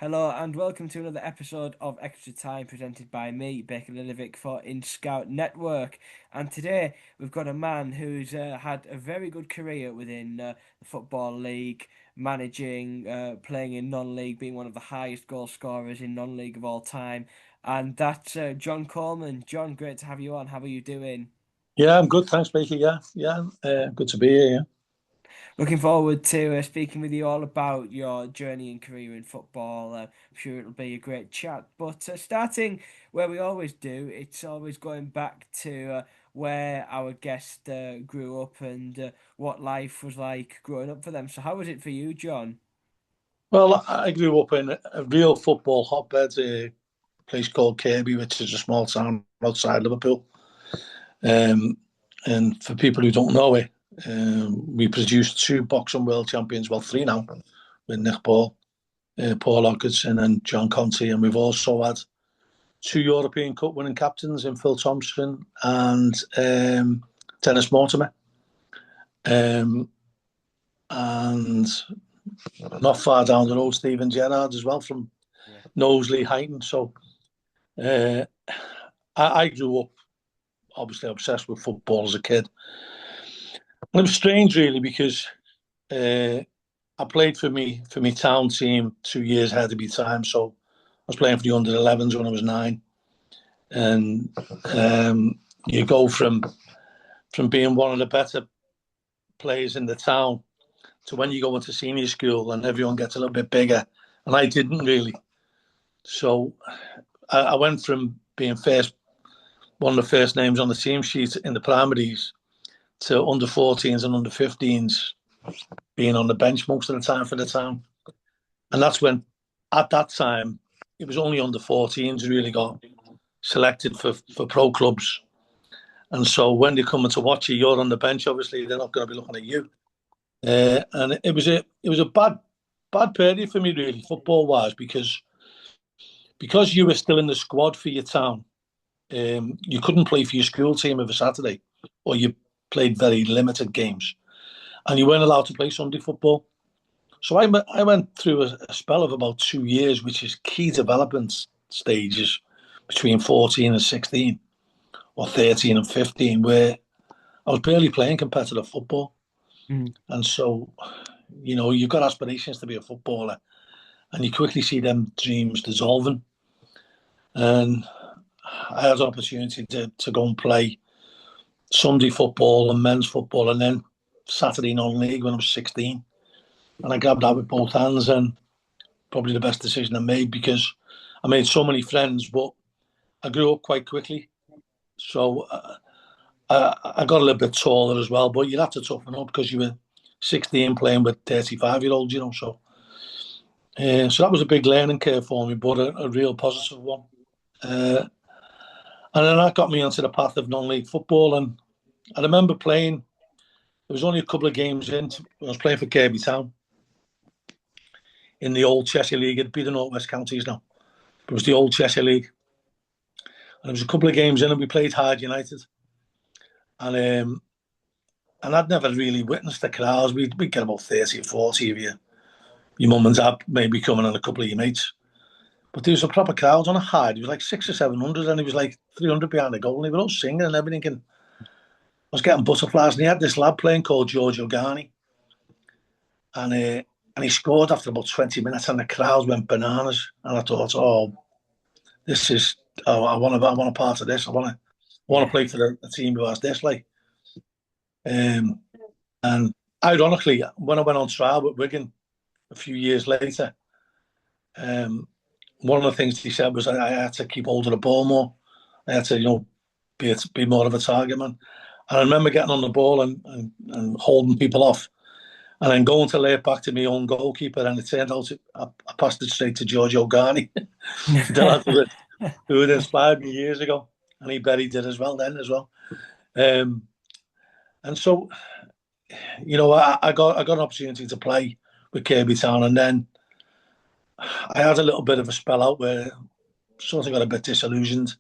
Hello and welcome to another episode of Extra Time presented by me, Baker Lilivic for In Scout Network. And today we've got a man who's had a very good career within the Football League, managing, playing in non-league, being one of the highest goal scorers in non-league of all time. And that's John Coleman. John, great to have you on. How are you doing? Yeah, I'm good. Thanks, Becky. Yeah. Good to be here. Yeah. Looking forward to speaking with you all about your journey and career in football. I'm sure it'll be a great chat. But starting where we always do, it's always going back to where our guest grew up and what life was like growing up for them. So, how was it for you, John? Well, I grew up in a real football hotbed, a place called Kirby, which is a small town outside Liverpool. Um, and for people who don't know it, we produced two boxing world champions, well, three now, with Nick Paul, Paul Oggerson, and John Conte. And we've also had two European Cup winning captains in Phil Thompson and Dennis Mortimer. Um, and not far down the road, Stephen Gerrard as well from Yeah. Knowsley Heighton. So uh, I grew up obviously obsessed with football as a kid. And it was strange really because uh, I played for me town team 2 years ahead of my time. So I was playing for the under 11s when I was 9. And you go from being one of the better players in the town to when you go into senior school and everyone gets a little bit bigger. And I didn't really. So I went from being one of the first names on the team sheet in the primaries to under 14s and under 15s being on the bench most of the time for the town. And that's when, at that time, it was only under 14s really got selected for pro clubs. And so when they're coming to watch you, you're on the bench. Obviously, they're not going to be looking at you. And it was a bad period for me really, football wise, because you were still in the squad for your town. You couldn't play for your school team of a Saturday, or you played very limited games, and you weren't allowed to play Sunday football. So I went through a spell of about 2 years, which is key development stages between 14 and 16, or 13 and 15, where I was barely playing competitive football. Mm. And so, you've got aspirations to be a footballer, and you quickly see them dreams dissolving. And I had an opportunity to go and play Sunday football and men's football, and then Saturday non-league when I was 16. And I grabbed that with both hands, and probably the best decision I made because I made so many friends, but I grew up quite quickly. So I got a little bit taller as well, but you'd have to toughen up because you were 16 playing with 35-year-olds, So that was a big learning curve for me, but a real positive one. Uh, and then that got me onto the path of non-league football. And I remember playing. There was only a couple of games in. I was playing for Kirby Town in the old Cheshire League. It'd be the North West Counties now. It was the old Cheshire League. And there was a couple of games in and we played Hyde United. And I'd never really witnessed the crowds. We'd get about 30 or 40 of your mum and dad maybe coming and a couple of your mates. But there was a proper crowd on a Hyde. It was like 600 or 700 and it was like 300 behind the goal. And they were all singing and everything. And I was getting butterflies. And he had this lad playing called Giorgio Garni. And he scored after about 20 minutes and the crowd went bananas. And I thought, oh, this is, oh, I want a part of this. I want to Yeah. play for the team who has this. Um, and ironically, when I went on trial with Wigan a few years later, um, one of the things he said was I had to keep hold of the ball more. I had to, be more of a target man. And I remember getting on the ball and holding people off and then going to lay it back to my own goalkeeper. And it turned out I passed it straight to Giorgio Garni, the lad who had inspired me years ago. And he bet he did as well then as well. Um, and so, I got an opportunity to play with Kirby Town. And then I had a little bit of a spell out where sort of got a bit disillusioned.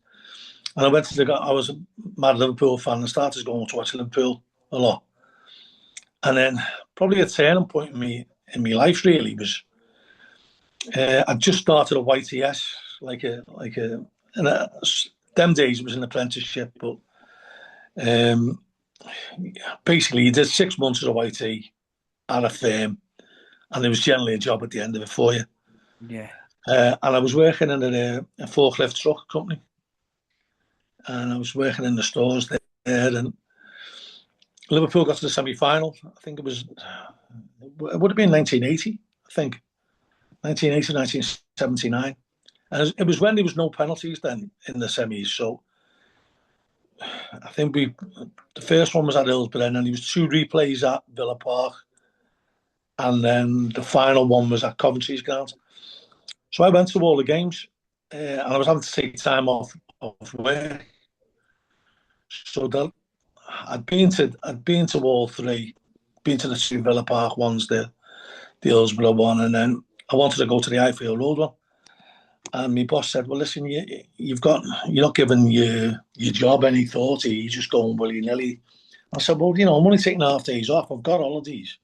And I was a mad Liverpool fan and started going to watch Liverpool a lot. And then probably a turning point in me life really was I just started a YTS, and them days it was an apprenticeship, but um, basically you did 6 months as a YT at a firm, and there was generally a job at the end of it for you. Yeah. And I was working in a forklift truck company, and I was working in the stores there, and Liverpool got to the semi-final. I think it would have been 1980, I think, 1980, 1979. And it was when there was no penalties then in the semis. So I think the first one was at Hillsborough, and then there was two replays at Villa Park, and then the final one was at Coventry's ground. So I went to all the games, and I was having to take time off work. So I'd been to all three, been to the two Villa Park ones, the Hillsborough one, and then I wanted to go to the Highfield Road one. And my boss said, "Well, listen, you're not giving your job any thought. You're just going willy nilly." I said, "Well, I'm only taking half days off. I've got holidays,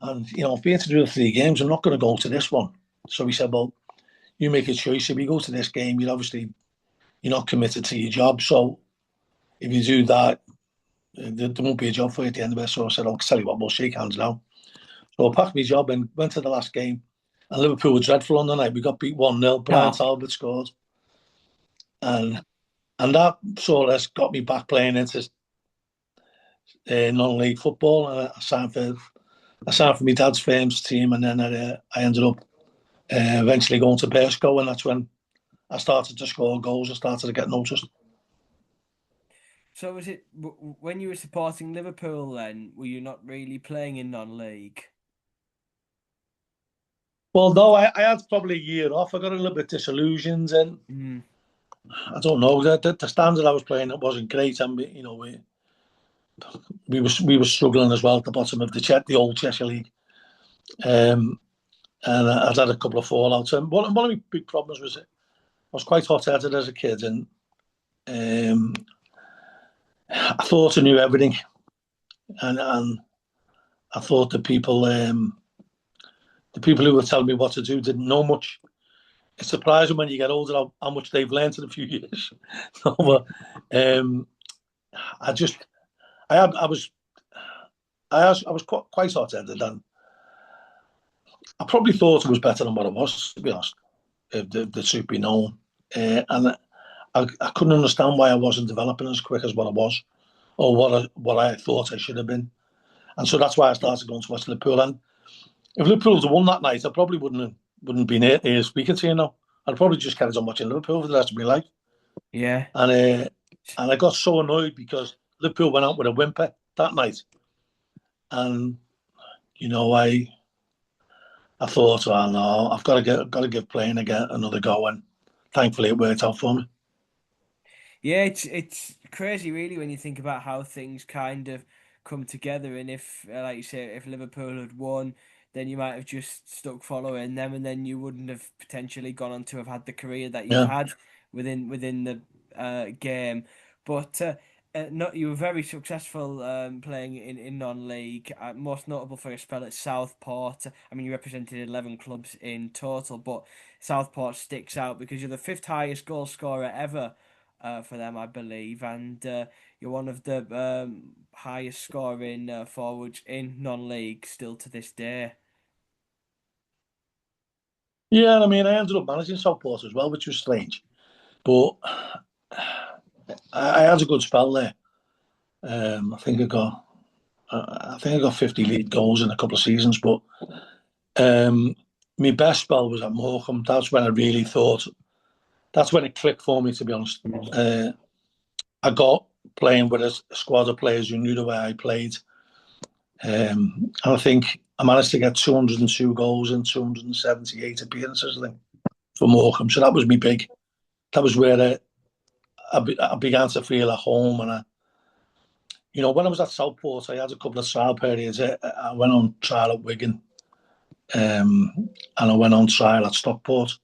and I've been to do the three games. I'm not going to go to this one." So he said, "Well, you make a choice. If you go to this game, you're not committed to your job. So if you do that, there won't be a job for you at the end of it." So I said, "I'll tell you what, we'll shake hands now." So I packed my job and went to the last game. And Liverpool were dreadful on the night. We got beat 1-0. Brian Oh, Talbot scored. And that sort of got me back playing into non-league football. And I signed for my dad's firm's team, and then I ended up eventually going to Persco, and that's when I started to score goals. I started to get noticed. so was it when you were supporting Liverpool then, were you not really playing in non-league? Well, no, I had probably a year off. I got a little bit disillusioned, and Mm. I don't know, the standard I was playing, it wasn't great, and we were struggling as well at the bottom of the old Cheshire League. Um, and I'd had a couple of fallouts. And one of my big problems was I was quite hot-headed as a kid, and um, I thought I knew everything, and I thought the people who were telling me what to do didn't know much. It's surprising when you get older how much they've learned in a few years. But I just, I was, I was quite hot-headed, and I probably thought it was better than what I was, to be honest, if the truth be known. And I couldn't understand why I wasn't developing as quick as what I was, or what I thought I should have been. And so that's why I started going to watch Liverpool. And if Liverpool had won that night, I probably wouldn't been here speaking to you now. I'd probably just carried on watching Liverpool for the rest of my life. Yeah. And I got so annoyed because Liverpool went out with a whimper that night. And I thought, well, no, I've got to give playing again another go, and thankfully it worked out for me. Yeah, it's crazy really when you think about how things kind of come together. And if, like you say, if Liverpool had won, then you might have just stuck following them, and then you wouldn't have potentially gone on to have had the career that you've Yeah, had within the game. But not you were very successful playing in non-league. Most notable for a spell at Southport. I mean, you represented 11 clubs in total, but Southport sticks out because you're the fifth highest goal scorer ever for them, I believe, and you're one of the highest scoring forwards in non-league still to this day. yeah. I mean, I ended up managing Southport as well, which was strange, but I had a good spell there. I think I got 50 league goals in a couple of seasons, but um, my best spell was at Morecambe. That's when I really thought. That's when it clicked for me, to be honest. Mm. I got playing with a squad of players who knew the way I played. And I think I managed to get 202 goals in 278 appearances, I think, for Morecambe. So that was me big. That was where I began to feel at home. And when I was at Southport, I had a couple of trial periods. I went on trial at Wigan, and I went on trial at Stockport.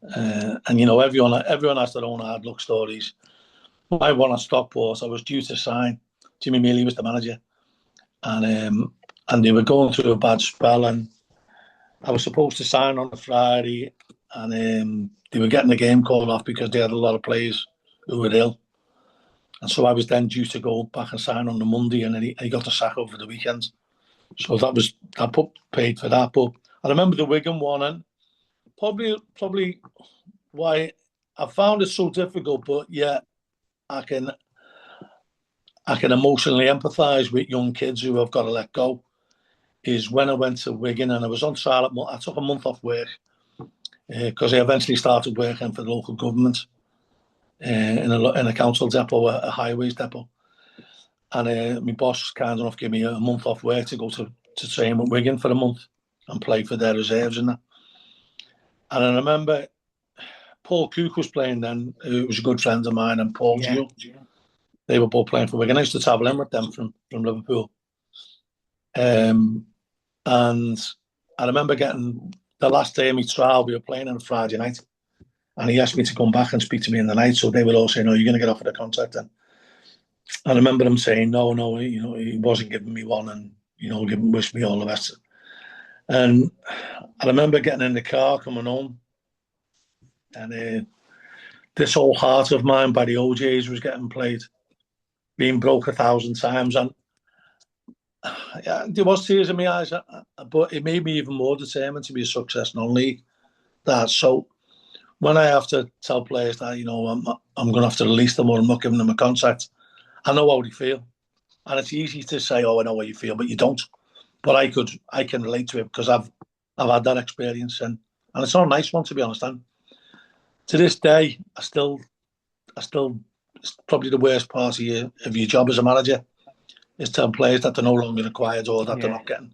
And everyone has their own hard luck stories. My one at Stockport, I was due to sign. Jimmy Mealy was the manager, and they were going through a bad spell, and I was supposed to sign on a Friday, and they were getting the game called off because they had a lot of players who were ill. And so I was then due to go back and sign on the Monday, and then he got the sack over the weekend. So I paid for that. But I remember the Wigan one, and probably why I found it so difficult. But yeah, I can emotionally empathise with young kids who have got to let go. Is when I went to Wigan and I was on trial. I took a month off work because I eventually started working for the local government in a council depot, a highways depot. And my boss was kind enough to give me a month off work to go to train with Wigan for a month and play for their reserves and that. And I remember Paul Cook was playing then, who was a good friend of mine, and Paul Gill. They were both playing for Wigan. I used to travel in with them from Liverpool. And I remember getting the last day of my trial, we were playing on a Friday night, and he asked me to come back and speak to me in the night. So they were all saying, "No, you're going to get offered a contract." And I remember him saying, "No, he wasn't giving me one, and wish me all the best." And I remember getting in the car coming home, and This Old Heart of Mine by the OJs was getting played, being broke 1,000 times, and yeah, there was tears in my eyes, but it made me even more determined to be a success non-league. So when I have to tell players that I'm going to have to release them or I'm not giving them a contract, I know how they feel, and it's easy to say, "Oh, I know how you feel," but you don't. But I can relate to it because I've had that experience, and it's not a nice one, to be honest. And to this day, I still, it's probably the worst part of your job as a manager is telling players that they're no longer required or that they're not getting,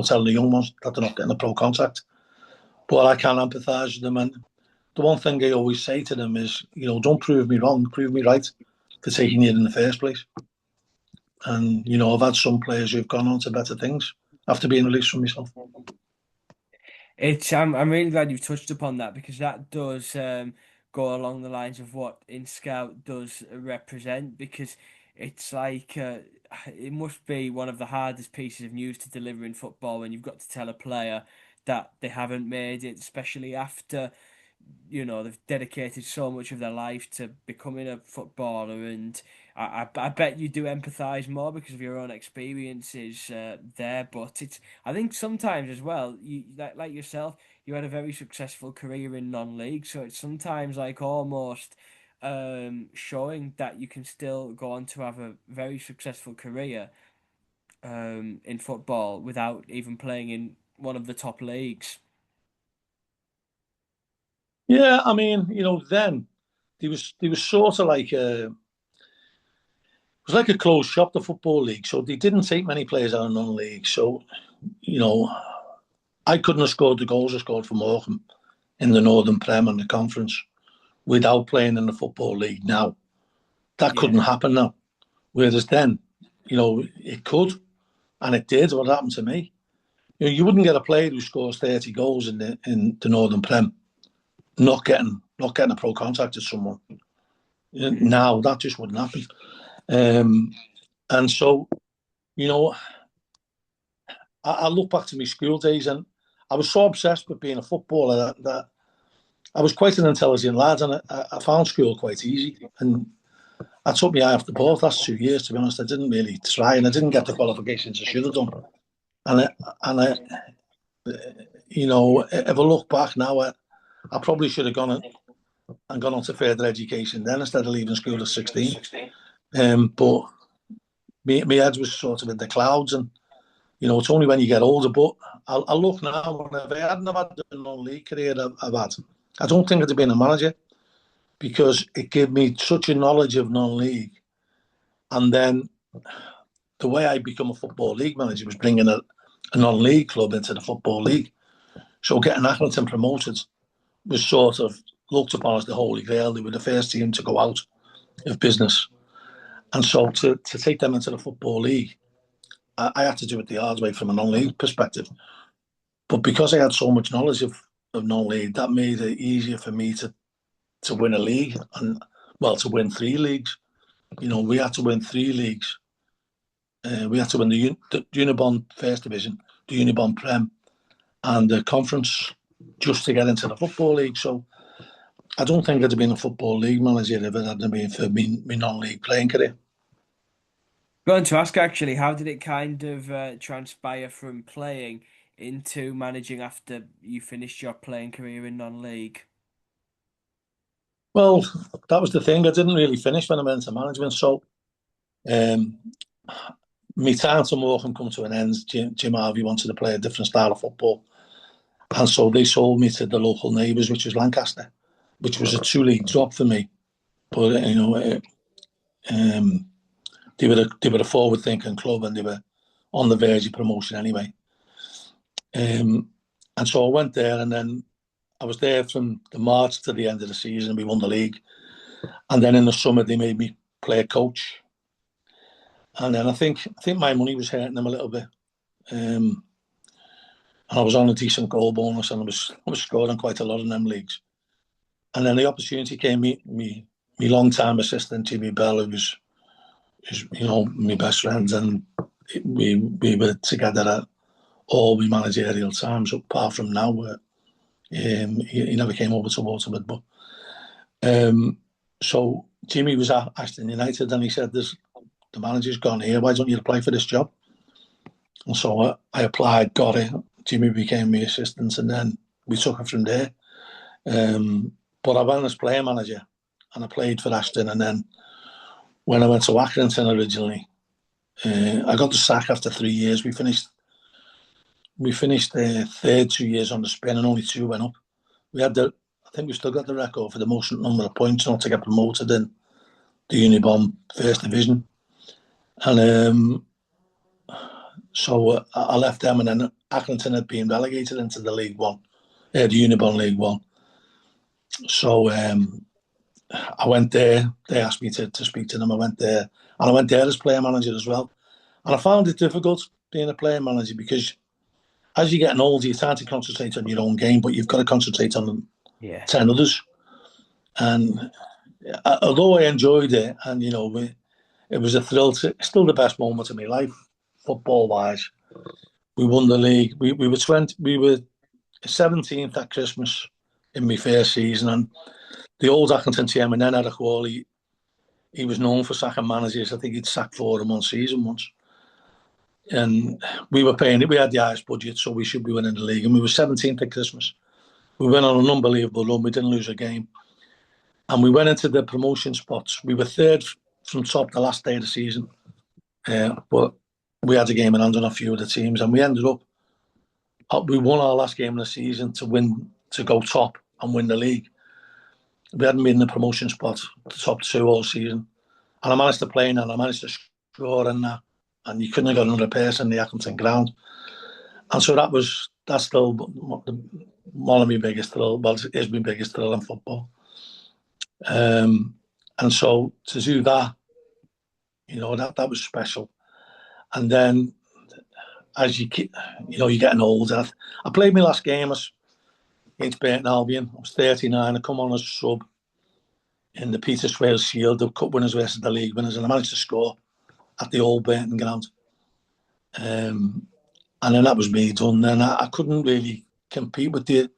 telling the young ones that they're not getting a pro contract. But I can empathise with them, and the one thing I always say to them is, don't prove me wrong, prove me right for taking you in the first place. And I've had some players who've gone on to better things after being released from myself. I'm really glad you've touched upon that because that does go along the lines of what In Scout does represent, because it's like it must be one of the hardest pieces of news to deliver in football when you've got to tell a player that they haven't made it, especially after they've dedicated so much of their life to becoming a footballer. And I bet you do empathize more because of your own experiences there. But I think sometimes as well, you like yourself, you had a very successful career in non-league, so it's sometimes like almost showing that you can still go on to have a very successful career in football without even playing in one of the top leagues. Yeah, I mean, then there was sort of like it was like a closed shop, the football league. So they didn't take many players out of non-league. So you know, I couldn't have scored the goals I scored for Morecambe in the Northern Prem and the Conference without playing in the football league. Now that Yeah. couldn't happen now. Whereas then, it could, and it did. What happened to me? You wouldn't get a player who scores 30 goals in the Northern Prem not getting a pro contract as someone. Mm. Now that just wouldn't happen. Um, and so, you know, I look back to my school days, and I was so obsessed with being a footballer that I was quite an intelligent lad, and I found school quite easy. And I took my eye off the ball the last 2 years, to be honest. I didn't really try, and I didn't get the qualifications I should have done. And if I look back now, I probably should have gone on to further education then instead of leaving school at 16. But my head was sort of in the clouds, and it's only when you get older. But I look now, and if I hadn't have had the non-league career I've had, I don't think I'd have been a manager because it gave me such a knowledge of non-league. And then the way I become a football league manager was bringing a non-league club into the football league. So getting Accrington promoted was sort of looked upon as the holy grail. They were the first team to go out of business. And so to take them into the football league, I had to do it the hard way from a non-league perspective. But because I had so much knowledge of non-league, that made it easier for me to win a league and, well, to win 3 leagues. We had to win 3 leagues. We had to win the Unibond First Division, the Unibond Prem, and the conference just to get into the Football League. So I don't think I'd have been a Football League manager if it hadn't been for my non-league playing career. Going to ask actually, how did it kind of transpire from playing into managing after you finished your playing career in non-league? Well, that was the thing. I didn't really finish when I went into management. So um, my time to Morecambe come to an end. Jim Harvey wanted to play a different style of football. And so they sold me to the local neighbours, which was Lancaster, which was a two-league drop for me. But, they were a forward-thinking club and they were on the verge of promotion anyway. And so I went there, and then I was there from the March to the end of the season. We won the league. And then in the summer, they made me play a coach. And then I think my money was hurting them a little bit. And I was on a decent goal bonus, and I was scoring quite a lot in them leagues. And then the opportunity came. Me long time assistant Jimmy Bell, who was my best friend, and we were together at all my managerial times, apart from now, where he never came over to Waterford. But so Jimmy was at Ashton United, and he said, "The manager's gone here. Why don't you apply for this job?" And so I applied, got it. Jimmy became my assistant, and then we took it from there. But I went as player manager, and I played for Ashton. And then when I went to Accrington originally, I got the sack after 3 years. We finished third 2 years on the spin, and only two went up. I think we still got the record for the most number of points not to get promoted in the Unibom First Division. And so I left them, and then Accrington had been relegated into the League One, the Unibom League One. So I went there. They asked me to speak to them. I went there, and I went there as player manager as well. And I found it difficult being a player manager because as you're getting older, you're trying to concentrate on your own game, but you've got to concentrate on Yeah. 10 others. And although I enjoyed it, and it was a thrill. Still the best moment of my life, football wise. We won the league. We were 17th at Christmas in my first season, and the old Accrington chairman then, Eric Wally, he was known for sacking managers. I think he'd sacked 4 in one season once. And we were paying it. We had the highest budget, so we should be winning the league. And we were 17th at Christmas. We went on an unbelievable run. We didn't lose a game. And we went into the promotion spots. We were third from top the last day of the season. But we had a game in hand on a few of the teams. And we ended up, we won our last game of the season to go top and win the league. We hadn't been in the promotion spot, the top 2 all season. And I managed to play in, and I managed to score in that. And you couldn't have got another person in the Accrington ground. And so that's still one of my biggest thrill. Well, it is my biggest thrill in football. And so to do that, that was special. And then as you're getting older, I played my last game against Burton Albion. I was 39. I come on as a sub in the Peter Swale Shield, the Cup winners versus the league winners, and I managed to score at the old Burton ground. And then that was me done. Then I couldn't really compete with the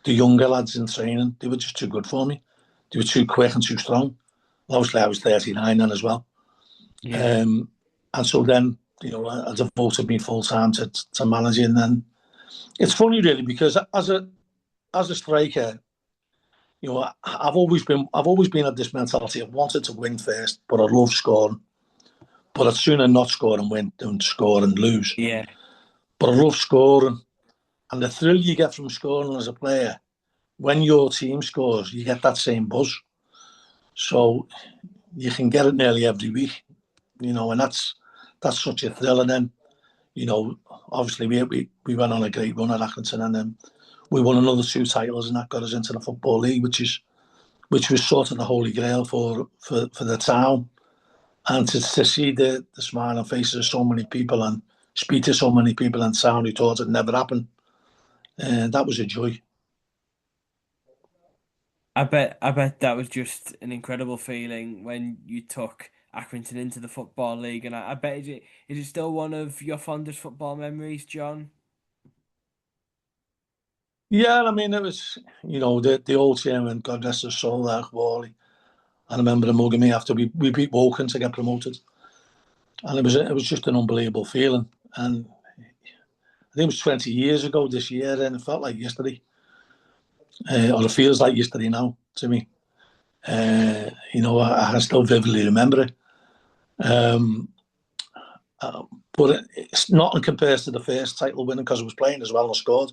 younger lads in training. They were just too good for me. They were too quick and too strong. Obviously, I was 39 then as well. Yeah. And so then, I devoted me full time to managing. And it's funny really because as a striker, I've always been at this mentality. I wanted to win first, but I love scoring. But I'd sooner not score and win than score and lose. Yeah. But I love scoring. And the thrill you get from scoring as a player, when your team scores, you get that same buzz. So you can get it nearly every week, and that's such a thrill. And then, obviously we went on a great run at Accrington, and then we won another 2 titles, and that got us into the Football League, which was sort of the holy grail for the town. And to see the smiling faces of so many people and speak to so many people in town who thought it never happened, that was a joy. I bet that was just an incredible feeling when you took Accrington into the Football League, and I bet is it still one of your fondest football memories, John? Yeah, I mean, it was, the old chairman, God rest his soul, that Wally. I remember him mugging me after we beat Woking to get promoted. And it was just an unbelievable feeling. And I think it was 20 years ago this year, and it felt like yesterday. Or it feels like yesterday now to me. I still vividly remember it. Um, but it's not in comparison to the first title winning because I was playing as well and scored.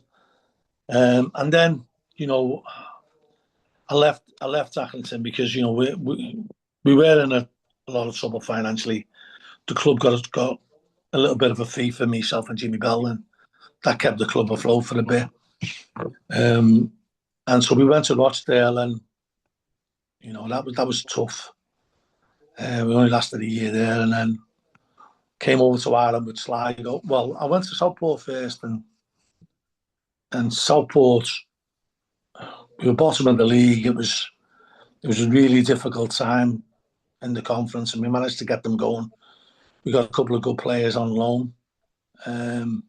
And then, you know, I left Accrington because we were in a lot of trouble financially. The club got a little bit of a fee for myself and Jimmy Bell, and that kept the club afloat for a bit. Um, and so we went to Rochdale, and that was tough. We only lasted a year there, and then came over to Ireland with Sligo. Well, I went to Southport first, and Southport, we were bottom of the league. It was a really difficult time in the conference, and we managed to get them going. We got a couple of good players on loan, um,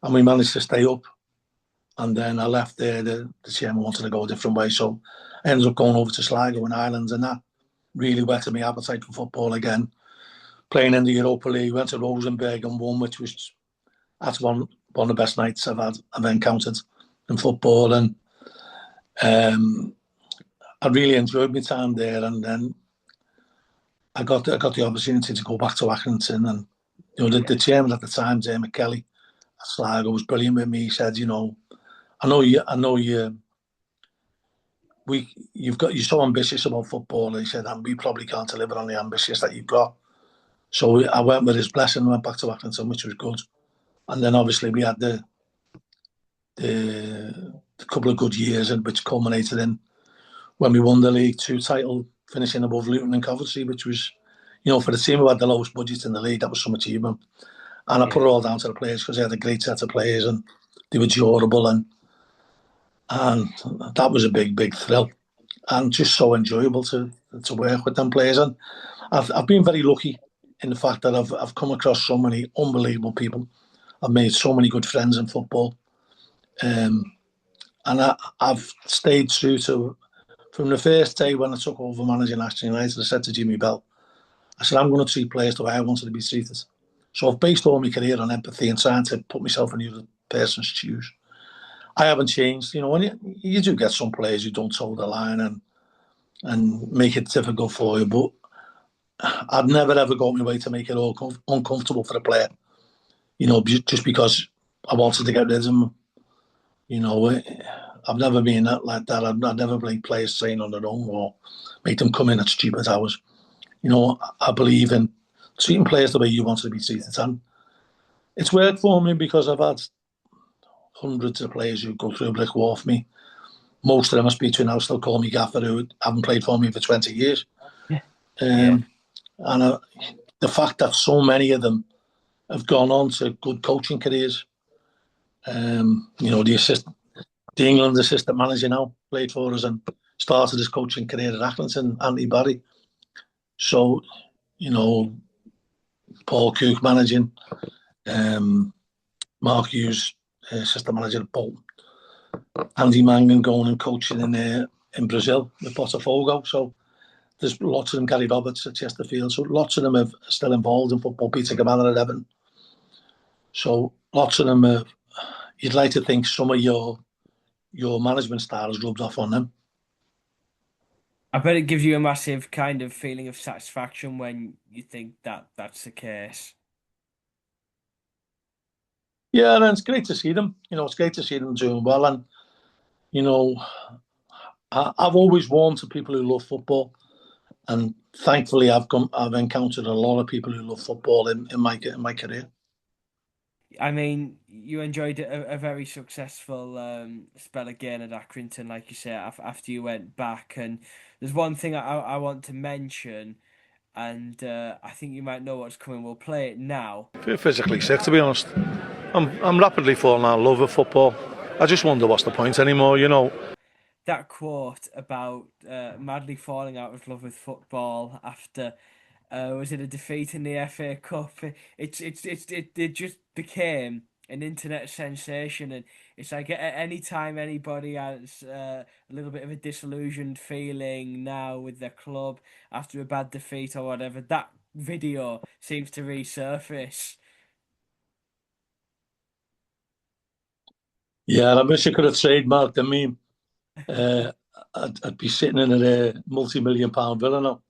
and we managed to stay up. And then I left there. The chairman wanted to go a different way, so I ended up going over to Sligo in Ireland, and that really whetted my appetite for football again. Playing in the Europa League, went to Rosenborg and won, which was that's one of the best nights I've encountered in football, and um, I really enjoyed my time there. And then I got the opportunity to go back to Accrington, and the chairman at the time, Jamie Kelly at Sligo, was brilliant with me. He said, you're so ambitious about football. He said, and we probably can't deliver on the ambitious that you've got. So I went with his blessing and went back to Accrington, which was good. And then obviously we had the couple of good years, which culminated in when we won the League Two title, finishing above Luton and Coventry, which was, for the team who had the lowest budget in the league, that was some achievement. And I put it all down to the players because they had a great set of players and they were durable, and that was a big, big thrill, and just so enjoyable to work with them players. And I've been very lucky in the fact that I've come across so many unbelievable people. I've made so many good friends in football, and I've stayed true to from the first day when I took over managing Accrington United. I said to Jimmy Bell, I said, I'm going to treat players the way I wanted to be treated. So I've based all my career on empathy and trying to put myself in the other person's shoes. I haven't changed. When you do get some players who don't toe the line and make it difficult for you, but I'd never ever go my way to make it all uncomfortable for a player. Just because I wanted to get rid of them. I've never been like that. I've never played players saying on their own or make them come in at stupid hours. I believe in treating players the way you want to be treated. And it's worked for me because I've had hundreds of players who go through a brick wall for me. Most of them I speak to now still call me Gaffer, who haven't played for me for 20 years. Yeah. Yeah. And the fact that so many of them have gone on to good coaching careers. The England assistant manager now played for us and started his coaching career at Accrington, Andy Barry. So, Paul Cook managing, Mark Hughes, assistant manager at Bolton, Andy Mangan going and coaching in Brazil with Botafogo. So there's lots of them, Gary Roberts at Chesterfield. So lots of them are still involved in football. Peter Gammon at Everton. So lots of them are, you'd like to think some of your management style has rubbed off on them. I bet it gives you a massive kind of feeling of satisfaction when you think that that's the case. Yeah, and it's great to see them. It's great to see them doing well. And, you know, I've always warmed to people who love football. And thankfully, I've encountered a lot of people who love football in my career. I mean, you enjoyed a very successful spell again at Accrington, like you said, after you went back. And there's one thing I want to mention, and I think you might know what's coming. We'll play it now. I feel physically sick, to be honest. I'm rapidly falling out of love with football. I just wonder what's the point anymore. That quote about madly falling out of love with football after was it a defeat in the FA Cup? It just became an internet sensation, and it's like at any time anybody has a little bit of a disillusioned feeling now with their club after a bad defeat or whatever, that video seems to resurface. Yeah, I wish I could have trademarked the meme. Uh, I'd be sitting in a multi-million-pound villa now.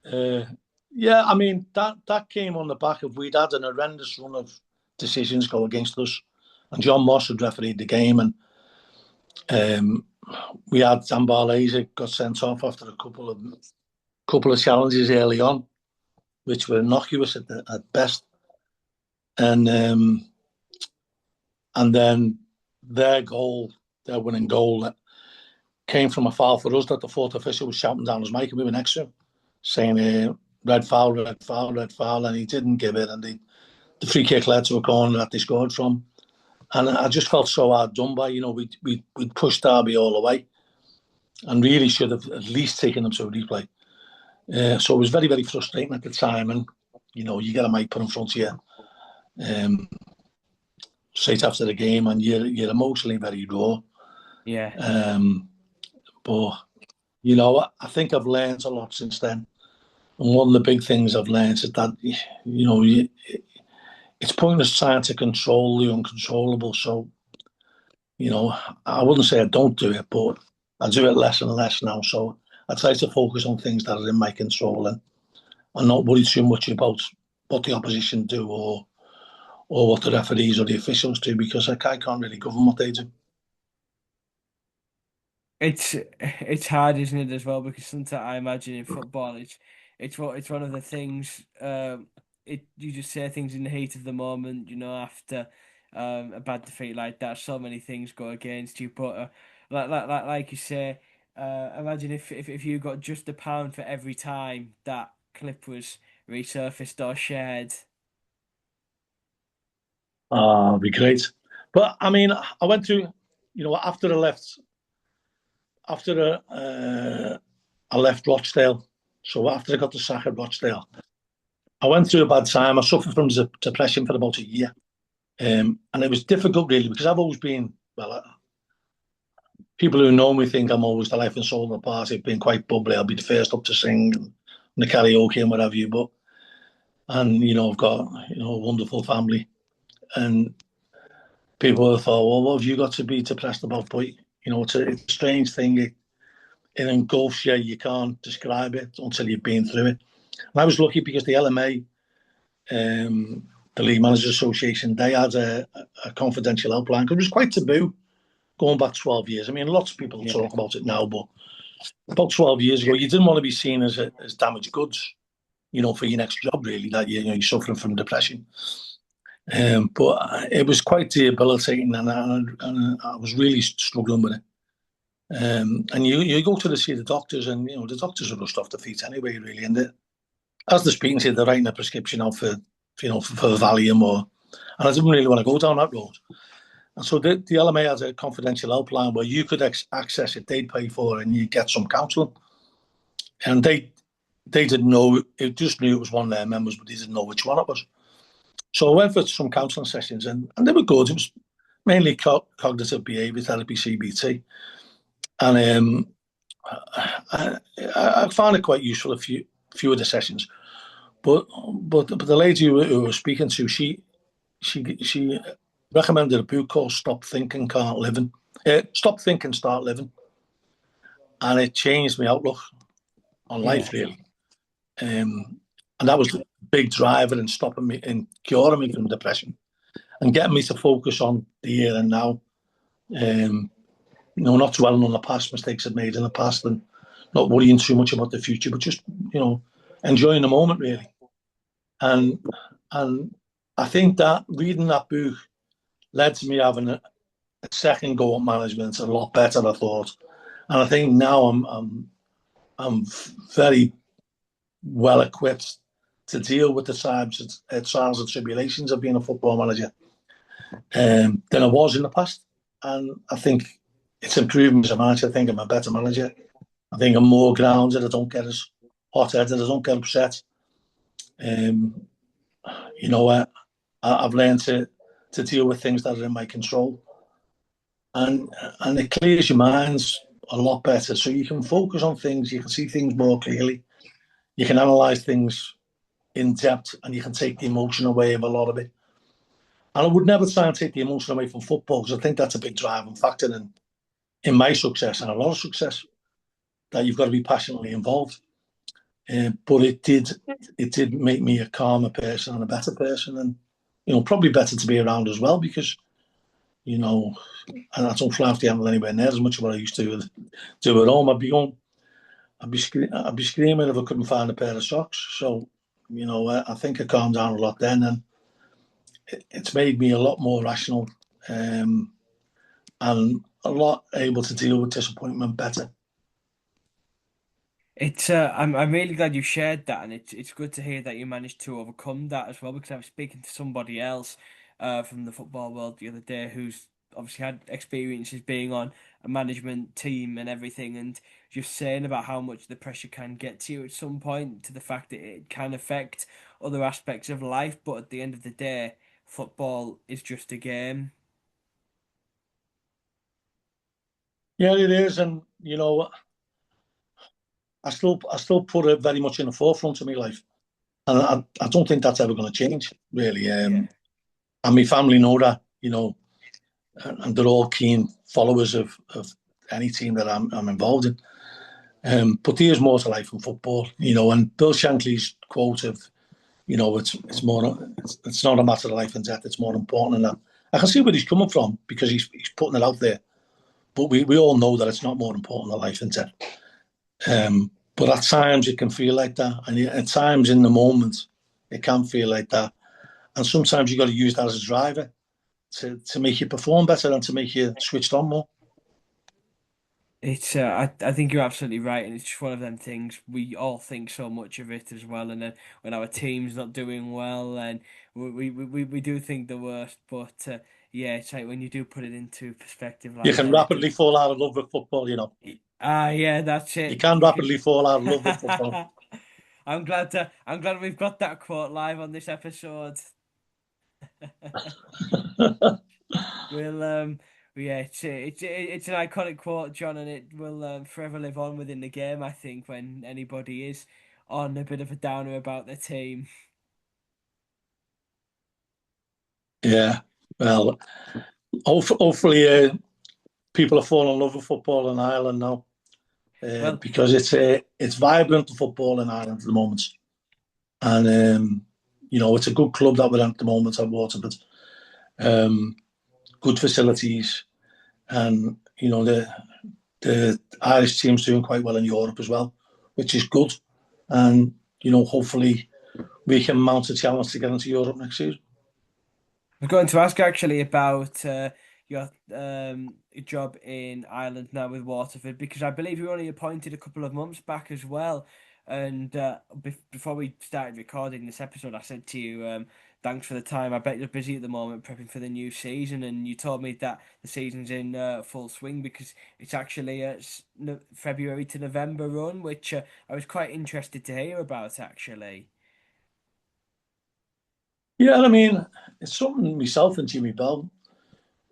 Uh, yeah, I mean that came on the back of we'd had an horrendous run of decisions go against us, and John Moss had refereed the game, and um, we had Zambalese got sent off after a couple of challenges early on, which were innocuous at best, and and then their goal, their winning goal, came from a foul for us that the fourth official was shouting down his mic, and we were next to him saying red foul, red foul, red foul, and he didn't give it, and the free kick led to a corner that they scored from. And I just felt so hard done by. We'd pushed Derby all the way and really should have at least taken them to a replay. So it was very, very frustrating at the time. And, you get a mic put in front of you straight after the game, and you're emotionally very raw. Yeah. But, I think I've learned a lot since then. And one of the big things I've learned is that, it's pointless trying to control the uncontrollable. So, I wouldn't say I don't do it, but I do it less and less now. So I try to focus on things that are in my control and not worry too much about what the opposition do or what the referees or the officials do, because I can't really govern what they do. It's hard, isn't it, as well? Because sometimes I imagine in football, it's one of the things. You just say things in the heat of the moment, after a bad defeat like that. So many things go against you, but like you say, imagine if you got just a pound for every time that clip was resurfaced or shared. It'd be great. But I mean, I went through, after I left, after I left Rochdale. So after I got the sack at Rochdale, I went through a bad time. I suffered from depression for about a year. And it was difficult, really, because I've always been, people who know me think I'm always the life and soul of the party. I've been quite bubbly. I'll be the first up to sing and the karaoke and what have you. And I've got, a wonderful family. And people have thought, well, what have you got to be depressed about? But, it's a strange thing. It engulfs you. You can't describe it until you've been through it. And I was lucky because the LMA, the League Managers Association, they had a confidential helpline, because it was quite taboo going back 12 years. I mean, lots of people talk about it now, but about 12 years ago, you didn't want to be seen as damaged goods, for your next job, really, that you're suffering from depression. But it was quite debilitating, and I was really struggling with it. And you go to see the doctors, and the doctors are rushed off their feet anyway, really. And as they're speaking to you, they're writing a prescription out for Valium, and I didn't really want to go down that road. And so the LMA has a confidential helpline where you could access it. They'd pay for it, and you get some counselling. And they didn't know. It just knew it was one of their members, but they didn't know which one it was. So I went for some counselling sessions, and they were good. It was mainly cognitive behaviour therapy, CBT. And I found it quite useful, a few of the sessions. But the lady who we were speaking to, she recommended a book called Stop Thinking, Stop Thinking, Start Living. And it changed my outlook on life, really. And that was the big driver in stopping me, in curing me from depression and getting me to focus on the here and now. Not dwelling on the past, mistakes I've made in the past, and not worrying too much about the future, but just, enjoying the moment, really. And I think that reading that book led to me having a second go at management, a lot better, I thought. And I think now I'm very well equipped to deal with the trials and tribulations of being a football manager than I was in the past. And I think it's improved me as a manager. I think I'm a better manager. I think I'm more grounded. I don't get as hot-headed. I don't get upset. I've learned to to deal with things that are in my control, and it clears your minds a lot better. So you can focus on things, you can see things more clearly, you can analyze things in depth, and you can take the emotion away of a lot of it. And I would never try and take the emotion away from football, because I think that's a big driving factor in my success and a lot of success, that you've got to be passionately involved. But it did make me a calmer person and a better person, and probably better to be around as well, because and I don't fly off the handle anywhere near as much as what I used to do at home. I'd be screaming if I couldn't find a pair of socks. So I think I calmed down a lot then, and it's made me a lot more rational, and a lot able to deal with disappointment better. I'm really glad you shared that, and it's good to hear that you managed to overcome that as well. Because I was speaking to somebody else, from the football world the other day, who's obviously had experiences being on a management team and everything, and just saying about how much the pressure can get to you at some point, to the fact that it can affect other aspects of life. But at the end of the day, football is just a game. Yeah, it is, and I still put it very much in the forefront of my life, and I don't think that's ever going to change, really. Yeah. And my family know that, and they're all keen followers of any team that I'm involved in. But there's more to life than football, And Bill Shankly's quote of, it's not a matter of life and death. It's more important than that. I can see where he's coming from, because he's putting it out there. But we all know that it's not more important than life and death. But at times it can feel like that, and at times in the moment it can feel like that. And sometimes you've got to use that as a driver to make you perform better and to make you switched on more. I think you're absolutely right, and it's just one of them things. We all think so much of it as well, and then when our team's not doing well, and we do think the worst. But yeah, it's like when you do put it into perspective You like can that, it rapidly does. fall out of love with football. Yeah, that's You it. can You can. rapidly fall out of love with football. I'm glad we've got that quote live on this episode. We'll yeah, it's an iconic quote, John, and it will forever live on within the game, I think, when anybody is on a bit of a downer about their team. Yeah. Well, hopefully, people are falling in love with football in Ireland now, Well, because it's vibrant football in Ireland at the moment, and it's a good club that we're at the moment at Waterford. Um, Good facilities, and the Irish team's doing quite well in Europe as well, which is good. And hopefully we can mount a challenge to get into Europe next season. I was going to ask actually about your job in Ireland now with Waterford, because I believe you were only appointed a couple of months back as well. And before we started recording this episode, I said to you, "Thanks for the time. I bet you're busy at the moment prepping for the new season." And you told me that the season's in full swing, because it's actually a February to November run, which I was quite interested to hear about actually. Yeah, I mean, it's something myself and Jimmy Bell,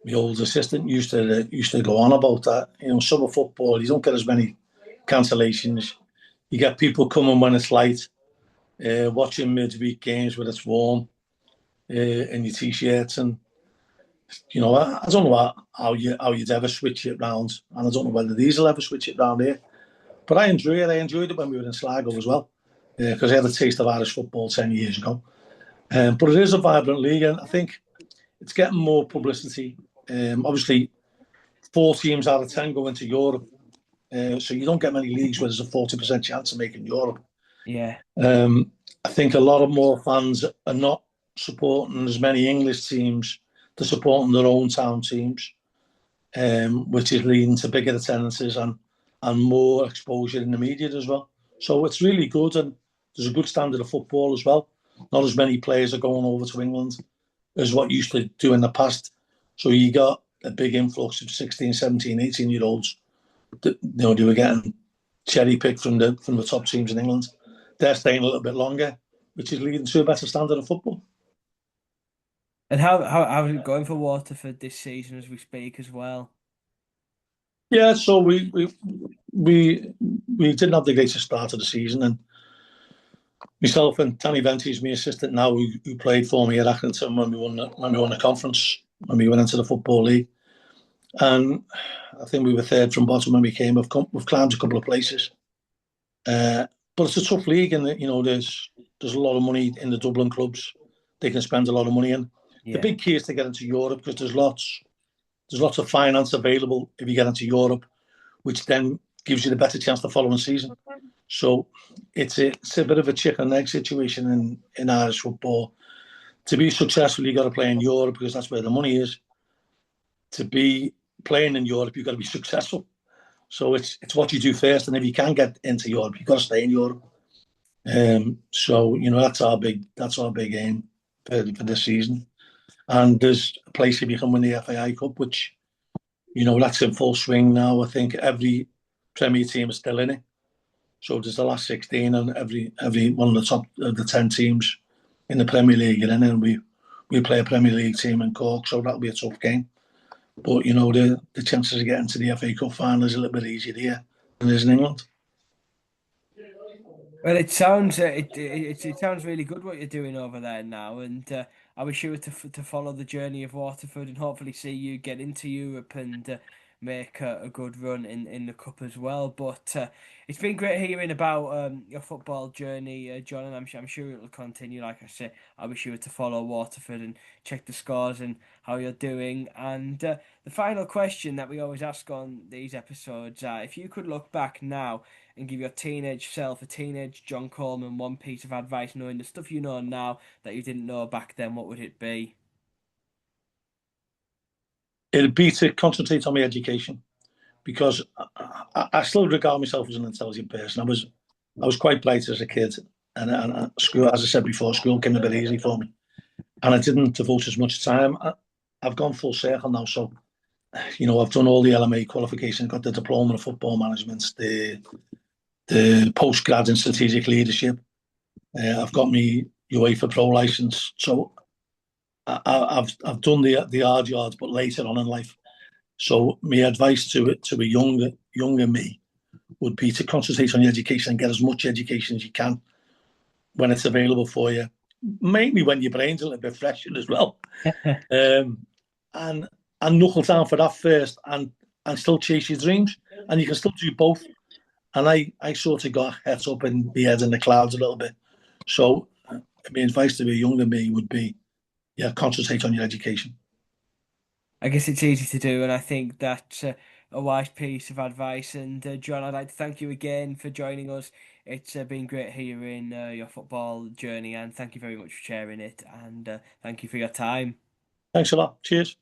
my old assistant, used to go on about that. Summer football, you don't get as many cancellations. You get people coming when it's light, watching midweek games when it's warm, in your t-shirts, and I don't know how you'd ever switch it round, and I don't know whether these will ever switch it round here. But I enjoy it. I enjoyed it when we were in Sligo as well, because I had a taste of Irish football 10 years ago. But it is a vibrant league, and I think it's getting more publicity. Obviously, 4 teams out of 10 go into Europe, so you don't get many leagues where there's a 40% chance of making Europe. Yeah. I think a lot of more fans are not supporting as many English teams. They're supporting their own town teams, which is leading to bigger attendances and more exposure in the media as well. So it's really good, and there's a good standard of football as well. Not as many players are going over to England as what used to do in the past. So you got a big influx of 16, 17, 18-year-olds. They were getting cherry picked from the top teams in England. They're staying a little bit longer, which is leading to a better standard of football. And how is it going for Waterford this season as we speak as well? Yeah, so we we didn't have the greatest start of the season, and myself and Danny Venti's my assistant now, who played for me at Accrington when we won the conference, when we went into the football league, and I think we were third from bottom when we came. We've climbed a couple of places, uh, but it's a tough league, and there's a lot of money in the Dublin clubs. They can spend a lot of money, and the Yeah. big key is to get into Europe because there's lots of finance available if you get into Europe, which then gives you the better chance the following season. So it's a bit of a chicken and egg situation in Irish football. To be successful, you got to play in Europe because that's where the money is. To be playing in Europe, you've got to be successful. So it's what you do first, and if you can get into Europe, you've got to stay in Europe. So that's our big aim for this season. And there's a place if you can win the FAI Cup, which that's in full swing now. I think every Premier team is still in it. So there's the last 16, and every one of the top of the 10 teams in the Premier League are in, and we play a Premier League team in Cork, so that'll be a tough game. But the chances of getting to the FA Cup final is a little bit easier here than it is in England. Well, it sounds really good what you're doing over there now, and I wish you were to follow the journey of Waterford and hopefully see you get into Europe and make a good run in the cup as well. But it's been great hearing about your football journey, John, and I'm sure it will continue. Like I say, I wish you were to follow Waterford and check the scores and how you're doing. And the final question that we always ask on these episodes, if you could look back now and give your teenage self, a teenage John Coleman, one piece of advice, knowing the stuff you know now that you didn't know back then, what would it be? It'd be to concentrate on my education because I still regard myself as an intelligent person. I was quite bright as a kid, and school, as I said before, school came a bit easy for me, and I didn't devote as much time. I've gone full circle now, so I've done all the LMA qualifications, got the diploma in football management, the postgrad in strategic leadership. I've got my UEFA Pro license, so I've done the hard yards, but later on in life. So my advice to a younger me would be to concentrate on your education and get as much education as you can when it's available for you. Mainly when your brain's a little bit fresher as well, um, and knuckle down for that first, and still chase your dreams, and you can still do both. And I sort of got heads up in the head in the clouds a little bit. So my advice to a younger me would be, yeah, concentrate on your education. I guess it's easy to do, and I think that's a wise piece of advice. And John, I'd like to thank you again for joining us. It's been great hearing your football journey, and thank you very much for sharing it. And thank you for your time. Thanks a lot. Cheers.